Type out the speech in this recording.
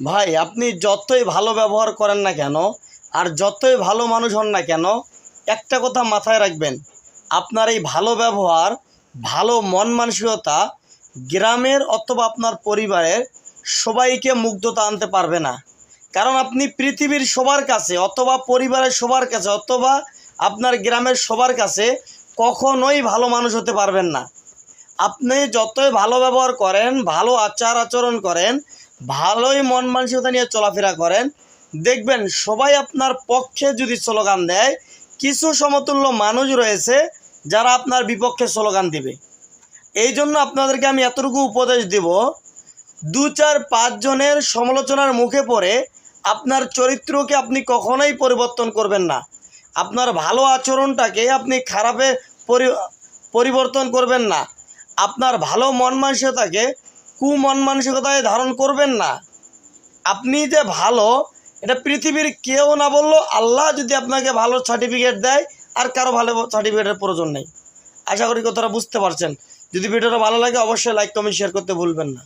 ভাই আপনি যতই ভালো ব্যবহার করেন না কেন আর যতই ভালো মানুষ হন না কেন, একটা কথা মাথায় রাখবেন, আপনার এই ভালো ব্যবহার, ভালো মন মানসিকতা গ্রামের অথবা আপনার পরিবারের সবাইকে মুগ্ধতা আনতে পারবে না। কারণ আপনি পৃথিবীর সবার কাছে অথবা পরিবারের সবার কাছে অথবা আপনার গ্রামের সবার কাছে কখনোই ভালো মানুষ হতে পারবেন না। আপনি যতই ভালো ব্যবহার করেন, ভালো আচার আচরণ করেন, ভালোই মন মানসিকতা নিয়ে চলাফেরা করেন, দেখবেন সবাই আপনার পক্ষে যদি স্লোগান দেয়, কিছু সমতুল্য মানুষ রয়েছে যারা আপনার বিপক্ষে স্লোগান দিবে। এই জন্য আপনাদেরকে আমি এতটুকু উপদেশ দেব, 2-4-5 জনের সমালোচনার মুখে পড়ে আপনার চরিত্রকে আপনি কখনোই পরিবর্তন করবেন না। আপনার ভালো আচরণটাকে আপনি খারাপে পরিবর্তন করবেন না। আপনার ভালো মন মানসিকতাকে কুমন মানসিকতায় ধারণ করবেন না। আপনি যে ভালো, এটা পৃথিবীর কেউ না বললেও আল্লাহ যদি আপনাকে ভালো সার্টিফিকেট দেয়, আর কারো ভালো সার্টিফিকেটের প্রয়োজন নেই। আশা করি কথাটা বুঝতে পারছেন। যদি ভিডিওটা ভালো লাগে অবশ্যই লাইক কমেন্ট শেয়ার করতে ভুলবেন না।